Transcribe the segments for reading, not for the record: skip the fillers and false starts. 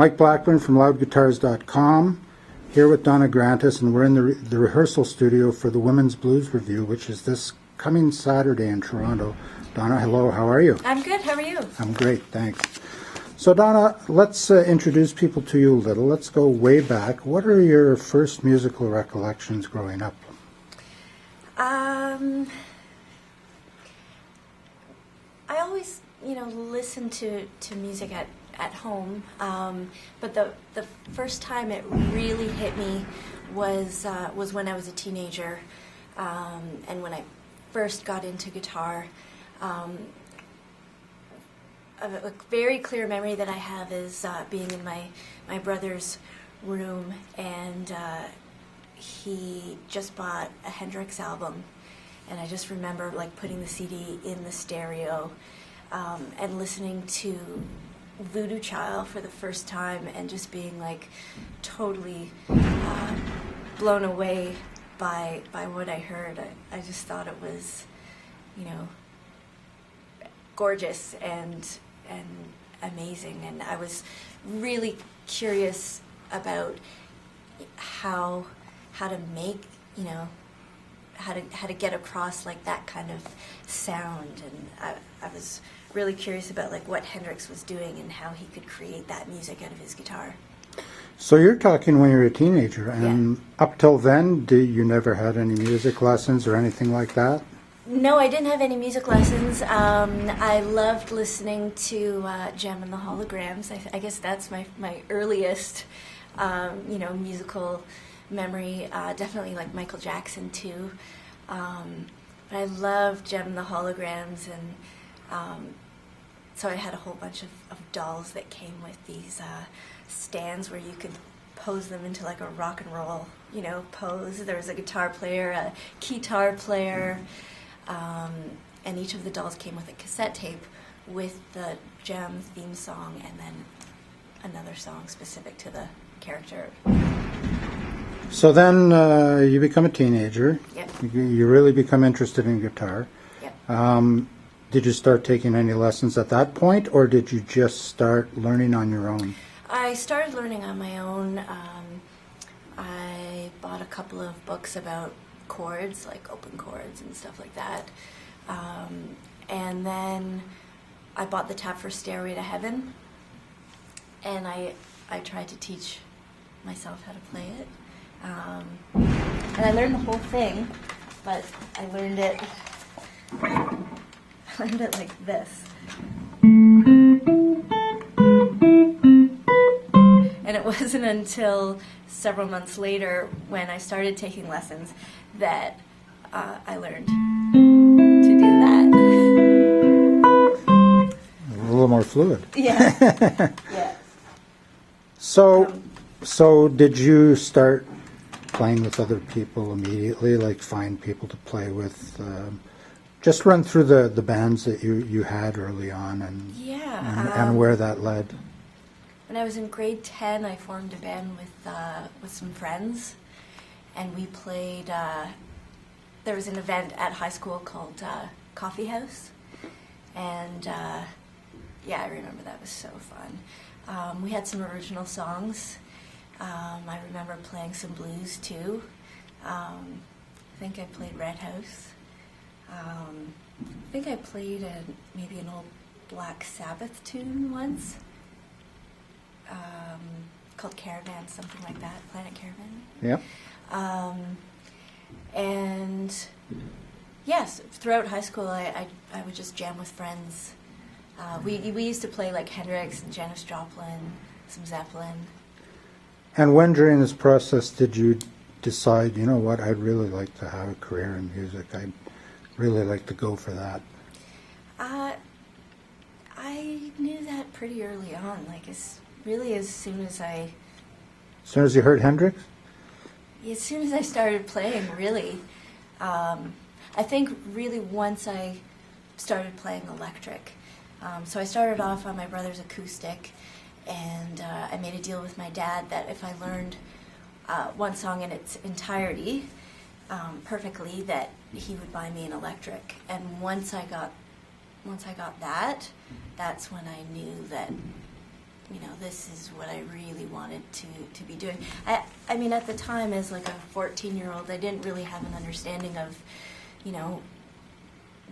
Mike Blackburn from loudguitars.com, here with Donna Grantis, and we're in the rehearsal studio for the Women's Blues Review, which is this coming Saturday in Toronto. Donna, hello, how are you? I'm good, how are you? I'm great, thanks. So Donna, let's introduce people to you a little. Let's go way back. What are your first musical recollections growing up? I always, listened to music at home, but the first time it really hit me was when I was a teenager, and when I first got into guitar. A very clear memory that I have is being in my brother's room, and he just bought a Hendrix album, and I just remember putting the CD in the stereo and listening to Voodoo Child for the first time, and just being totally blown away by what I heard. I just thought it was, gorgeous and amazing, and I was really curious about how to make, how to get across that kind of sound, and I was really curious about what Hendrix was doing and how he could create that music out of his guitar. So you're talking when you were a teenager, and up till then, you never had any music lessons or anything like that? No, I didn't have any music lessons. I loved listening to Jem and the Holograms. I guess that's my earliest, musical memory. Definitely Michael Jackson too. But I loved Jem and the Holograms, and so I had a whole bunch of dolls that came with these stands where you could pose them into a rock and roll, pose. There was a guitar player, a keytar player. And each of the dolls came with a cassette tape with the Jem theme song and then another song specific to the character. So then you become a teenager. Yep. You really become interested in guitar. Yep. Did you start taking any lessons at that point, or did you just start learning on your own? I started learning on my own. I bought a couple of books about chords, open chords and stuff like that. And then I bought the tab for Stairway to Heaven, and I tried to teach myself how to play it. And I learned the whole thing, but I learned it like this. And it wasn't until several months later, when I started taking lessons, that I learned to do that. A little more fluid. Yeah. Yeah. So did you start playing with other people immediately, find people to play with? Just run through the bands that you had early on, and where that led. When I was in grade 10, I formed a band with some friends, and we played. There was an event at high school called Coffee House, and I remember that was so fun. We had some original songs. I remember playing some blues too. I think I played Red House. I think I played maybe an old Black Sabbath tune once, called Caravan, something like that, Planet Caravan. Yeah. And yes, throughout high school, I would just jam with friends. We used to play Hendrix and Janis Joplin, some Zeppelin. And when during this process did you decide, what, I'd really like to have a career in music? I'd really like to go for that. I knew that pretty early on, as soon as I... As soon as you heard Hendrix? As soon as I started playing, really. I think really once I started playing electric. So I started off on my brother's acoustic, and I made a deal with my dad that if I learned one song in its entirety perfectly, that he would buy me an electric. And once I got that, that's when I knew that this is what I really wanted to be doing. I mean, at the time, as like a 14-year-old, I didn't really have an understanding of,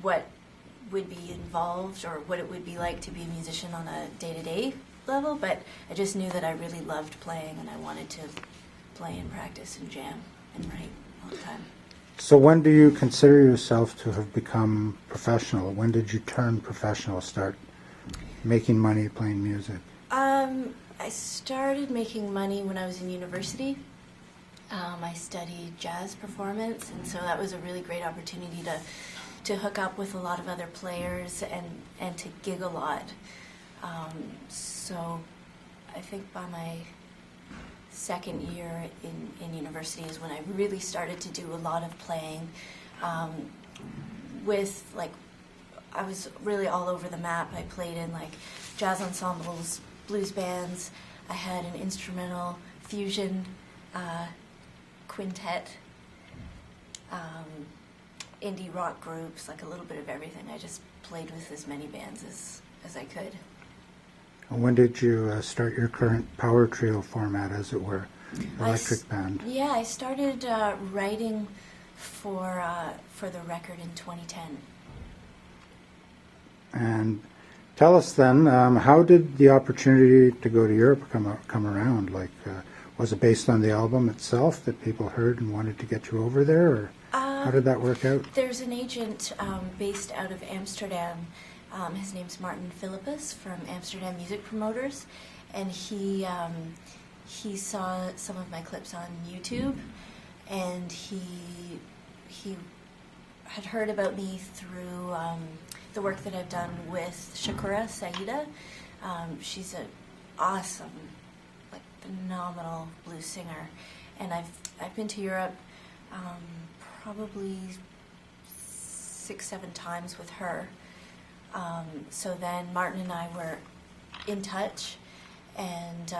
what would be involved or what it would be like to be a musician on a day-to-day level, but I just knew that I really loved playing and I wanted to play and practice and jam and write all the time. So when do you consider yourself to have become professional? When did you turn professional, start making money playing music? I started making money when I was in university. I studied jazz performance, and so that was a really great opportunity to hook up with a lot of other players and to gig a lot. So I think by my second year in university is when I really started to do a lot of playing with, like, I was really all over the map. I played in, like, jazz ensembles, blues bands. I had an instrumental fusion quintet, indie rock groups, like a little bit of everything. I just played with as many bands as I could. When did you start your current power trio format, as it were, electric band? Yeah, I started writing for the record in 2010. And tell us then, how did the opportunity to go to Europe come around? Like, was it based on the album itself that people heard and wanted to get you over there, or how did that work out? There's an agent based out of Amsterdam. His name's Martin Philippus from Amsterdam Music Promoters, and he saw some of my clips on YouTube, and he had heard about me through the work that I've done with Shakura Saida. She's an awesome, like, phenomenal blues singer, and I've been to Europe probably 6-7 times with her. So then Martin and I were in touch, and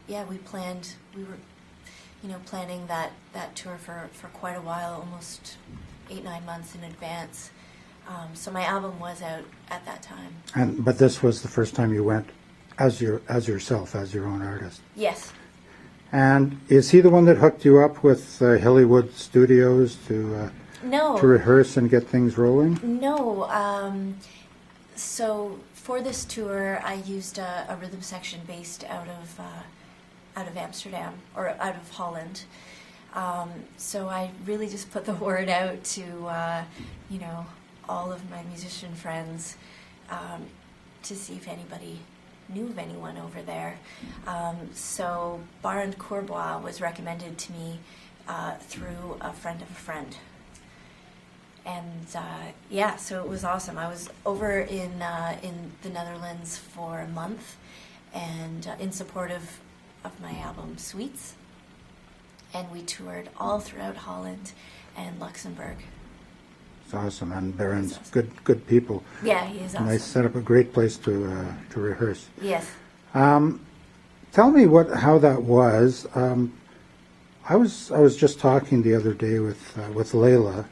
we were planning that tour for quite a while, almost 8-9 months in advance. So my album was out at that time. But this was the first time you went as yourself, as your own artist. Yes. And is he the one that hooked you up with Hillywood Studios to rehearse and get things rolling? No. So for this tour, I used a rhythm section based out of Amsterdam, or out of Holland. So I really just put the word out to all of my musician friends to see if anybody knew of anyone over there. So Barend Courbois was recommended to me through a friend of a friend. And so it was awesome. I was over in the Netherlands for a month, and in support of my album Sweets. And we toured all throughout Holland and Luxembourg. It's awesome, and Barend's awesome. Good people. Yeah, he is awesome. And they set up a great place to rehearse. Yes. Tell me how that was. I was just talking the other day with Layla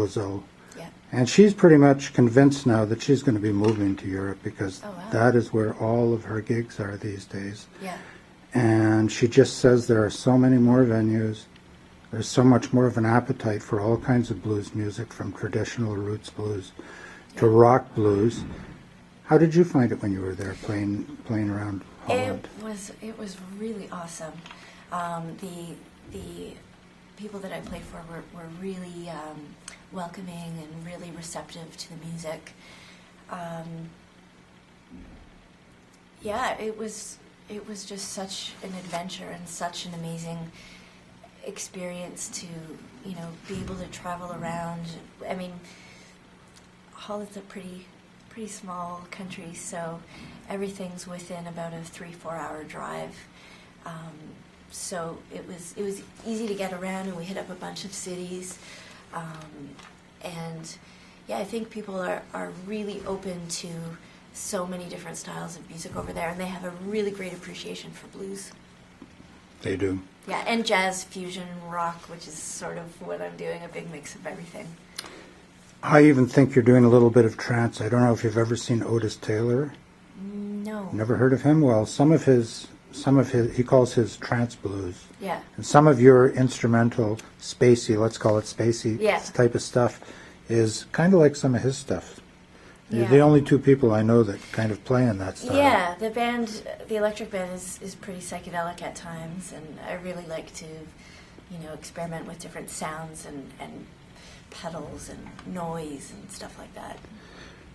Zoe, yeah. And she's pretty much convinced now that she's going to be moving to Europe because that is where all of her gigs are these days. Yeah. And she just says there are so many more venues. There's so much more of an appetite for all kinds of blues music, from traditional roots blues to rock blues. How did you find it when you were there playing around Holland? It was really awesome. The people that I played for were really welcoming and really receptive to the music. It was just such an adventure and such an amazing experience to be able to travel around. I mean, Holland's a pretty small country, so everything's within about a 3-4 hour drive. So it was easy to get around, and we hit up a bunch of cities. I think people are really open to so many different styles of music over there, and they have a really great appreciation for blues. They do. Yeah, and jazz, fusion, rock, which is sort of what I'm doing, a big mix of everything. I even think you're doing a little bit of trance. I don't know if you've ever seen Otis Taylor. No. Never heard of him. Well, some of his he calls his Trance Blues. Yeah. And some of your instrumental, spacey, let's call it spacey type of stuff, is kind of like some of his stuff. You're the only two people I know that kind of play in that style. Yeah, the electric band is pretty psychedelic at times, and I really like to, experiment with different sounds and pedals and noise and stuff like that.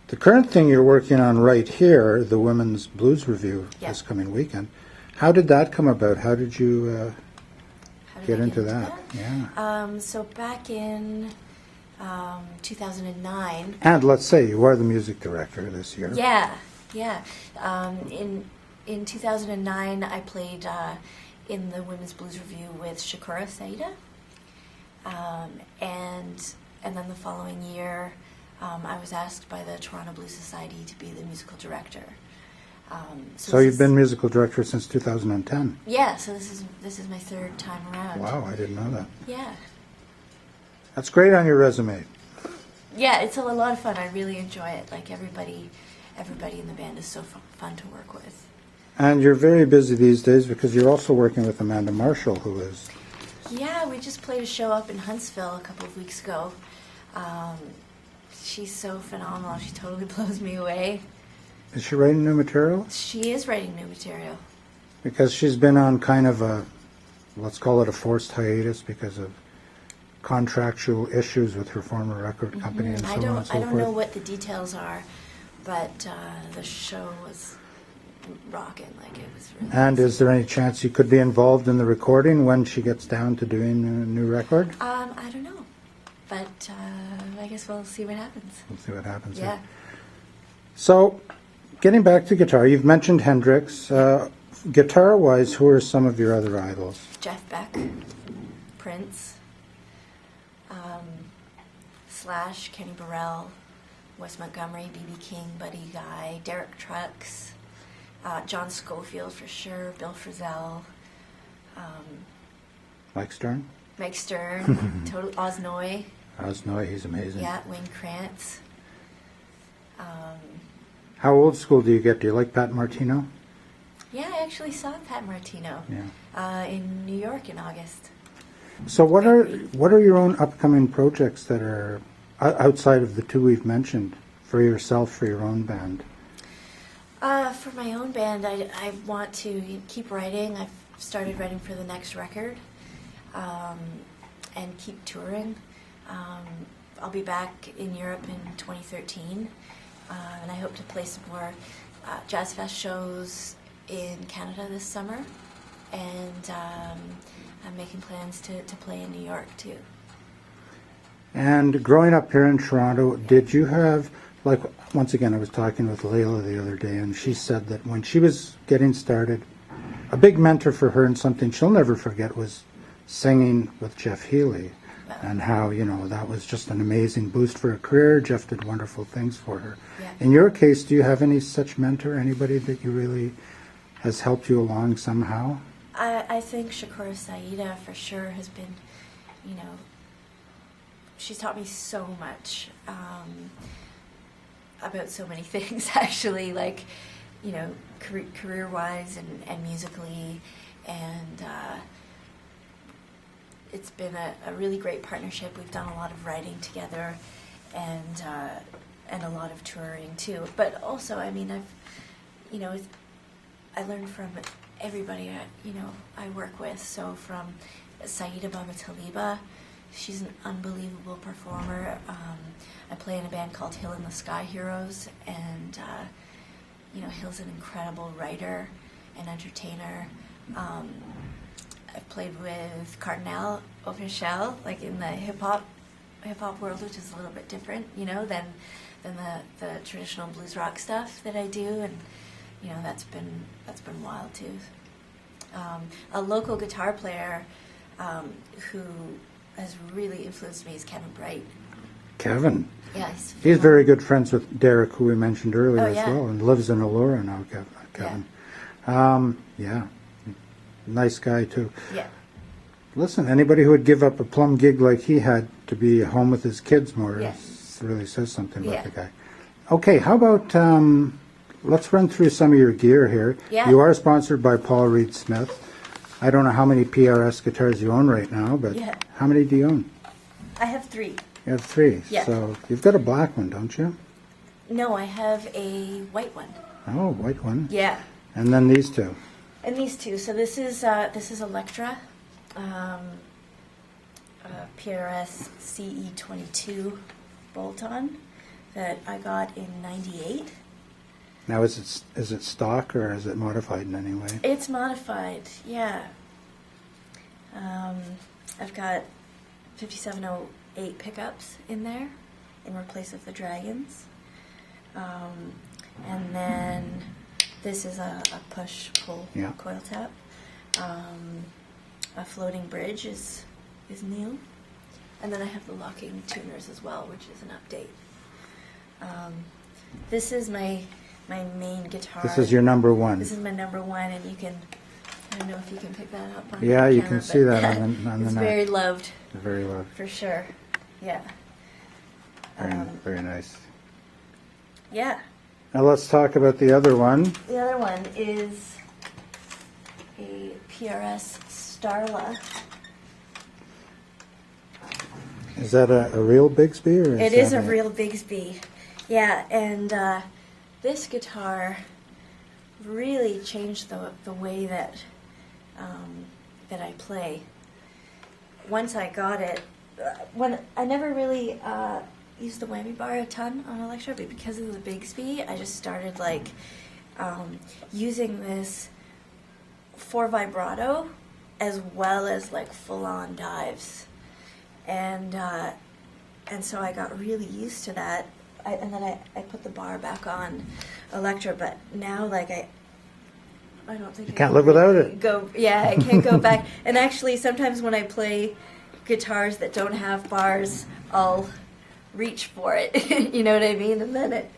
The current thing you're working on right here, the Women's Blues Review this coming weekend, how did that come about? How did you get into that? Yeah. So back in 2009. And let's say you are the music director this year. Yeah. In 2009, I played in the Women's Blues Review with Shakura Saida, and then the following year, I was asked by the Toronto Blues Society to be the musical director. So you've been musical director since 2010. Yeah. So this is my third time around. Wow, I didn't know that. Yeah. That's great on your resume. Yeah, it's a lot of fun. I really enjoy it. Like everybody in the band is so fun to work with. And you're very busy these days because you're also working with Amanda Marshall, who is... Yeah, we just played a show up in Huntsville a couple of weeks ago. She's so phenomenal. She totally blows me away. Is she writing new material? She is writing new material. Because she's been on kind of a, let's call it a forced hiatus because of contractual issues with her former record company and so on and so forth. I don't know what the details are, but the show was rocking. Like, it was really And is there any chance you could be involved in the recording when she gets down to doing a new record? I don't know, but I guess we'll see what happens. We'll see what happens. Yeah. So, getting back to guitar, you've mentioned Hendrix. Guitar-wise, who are some of your other idols? Jeff Beck, Prince, Slash, Kenny Burrell, Wes Montgomery, B.B. King, Buddy Guy, Derek Trucks, John Scofield for sure, Bill Frisell, Mike Stern? Mike Stern, Total Oz Noy. Oz Noy, he's amazing. Yeah, Wayne Krantz. How old school do you get? Do you like Pat Martino? Yeah, I actually saw Pat Martino in New York in August. So what are your own upcoming projects that are outside of the two we've mentioned for yourself, for your own band? For my own band, I want to keep writing. I've started writing for the next record, and keep touring. I'll be back in Europe in 2013, and I hope to play some more Jazz Fest shows in Canada this summer, and I'm making plans to play in New York too. And growing up here in Toronto, did you have, like, once again, I was talking with Layla the other day, and she said that when she was getting started, a big mentor for her and something she'll never forget was singing with Jeff Healey, and how, that was just an amazing boost for her career. Jeff did wonderful things for her. Yeah. In your case, do you have any such mentor, anybody that you really has helped you along somehow? I think Shakura Saida for sure has been, she's taught me so much about so many things, actually, like, career-wise and musically, and it's been a really great partnership. We've done a lot of writing together, and a lot of touring too. But also, I mean, I learned from everybody I work with. So from Saida Baba Taliba, she's an unbelievable performer. I play in a band called Hill in the Sky Heroes, and Hill's an incredible writer and entertainer. I've played with Cardinal Offenshell, like in the hip hop world, which is a little bit different, than the traditional blues rock stuff that I do, and that's been wild too. A local guitar player who has really influenced me is Kevin Bright. Kevin? Yeah, he's very good friends with Derek, who we mentioned earlier as yeah. well, and lives in Allura now, Kevin. Yeah. Nice guy too. Yeah. Listen, anybody who would give up a plum gig like he had to be home with his kids more really says something about the guy. Okay, how about let's run through some of your gear here. Yeah. You are sponsored by Paul Reed Smith. I don't know how many PRS guitars you own right now, but how many do you own? I have 3. You have 3. Yeah. So you've got a black one, don't you? No, I have a white one. Oh, white one. Yeah. And then these 2. And these 2. So this is Electra, PRS CE22 bolt-on that I got in '98. Now, is it stock or is it modified in any way? It's modified, yeah. I've got 5708 pickups in there in replace of the Dragons. And then this is a push-pull coil tap. A floating bridge is new. And then I have the locking tuners as well, which is an update. This is my main guitar. This is your number 1. This is my number 1, and you can, I don't know if you can pick that up on yeah, the you camera, can see that on the it's net. very loved. Very loved. For sure. Yeah. Very nice. Yeah. Now let's talk about the other one. The other one is a PRS Starla. Is that a real Bigsby? Or It is a real Bigsby. Yeah, and this guitar really changed the way that that I play. Once I got it, when I never really used the whammy bar a ton on Electro, but because of the Bigsby, I just started like using this for vibrato as well as like full-on dives, and so I got really used to that. And then I put the bar back on Electra, but now like I don't think you can't live without it. I can't go back. And actually, sometimes when I play guitars that don't have bars, I'll reach for it. You know what I mean? And then it,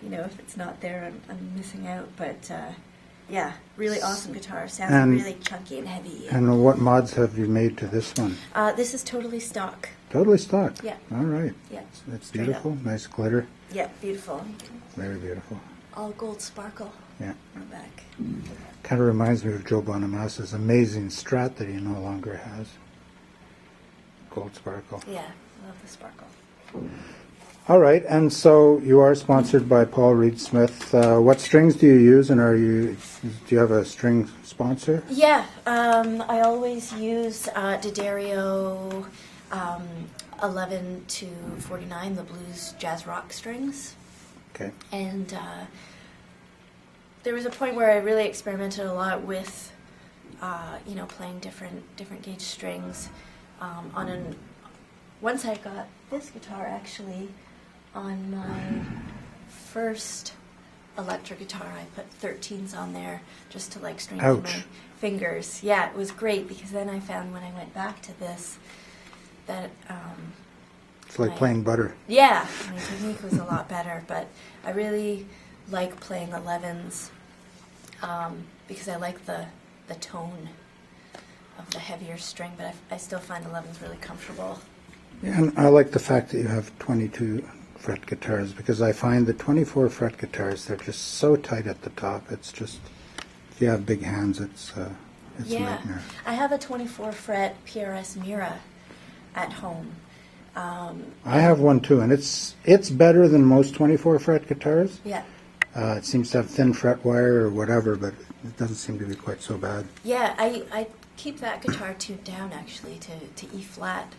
if it's not there, I'm missing out. But yeah, really awesome guitar. Sounds really chunky and heavy. And what mods have you made to this one? This is totally stock. Totally stock? Yeah. All right. Yeah. It's beautiful. Nice glitter. Yeah, beautiful. Very beautiful. All gold sparkle. Yeah. On the back. Kind of reminds me of Joe Bonamassa's amazing Strat that he no longer has. Gold sparkle. Yeah, love the sparkle. All right, and so you are sponsored by Paul Reed Smith. What strings do you use, and do you have a string sponsor? Yeah, I always use D'Addario 11 to 49, the blues jazz rock strings. Okay. And there was a point where I really experimented a lot with, playing different gauge strings. Once I got this guitar, actually, on my first electric guitar, I put 13s on there just to like strengthen my fingers. Yeah, it was great because then I found when I went back to this that it's like playing butter. Yeah, my technique was a lot better, but I really like playing 11s because I like the tone of the heavier string, but I still find 11s really comfortable. Yeah, and I like the fact that you have 22 fret guitars because I find the 24 fret guitars, they're just so tight at the top. It's just, if you have big hands, it's a nightmare. I have a 24 fret PRS Mira at home. I have one too, and it's better than most 24 fret guitars. Yeah. It seems to have thin fret wire or whatever, but it doesn't seem to be quite so bad. Yeah, I keep that guitar tuned down actually to E flat.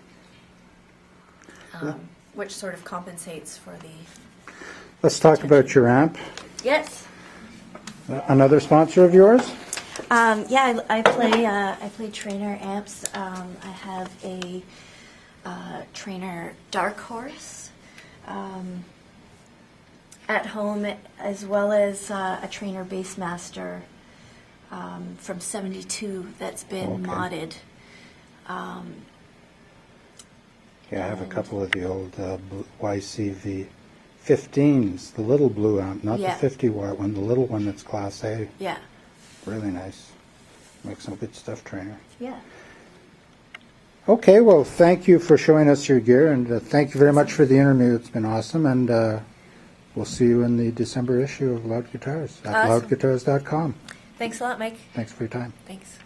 Which sort of compensates for the... Let's talk about your amp. Yes. Another sponsor of yours? Yeah, I play Trainer amps. I have a Trainer Dark Horse at home, as well as a Trainer Bassmaster from '72 that's been modded. Yeah, I have a couple of the old YCV 15s, the little blue amp, not the 50 watt one, the little one that's Class A. Yeah. Really nice. Make some good stuff, Trainer. Yeah. Okay, well, thank you for showing us your gear, and thank you very much for the interview. It's been awesome, and we'll see you in the December issue of Loud Guitars at Awesome. loudguitars.com. Thanks a lot, Mike. Thanks for your time. Thanks.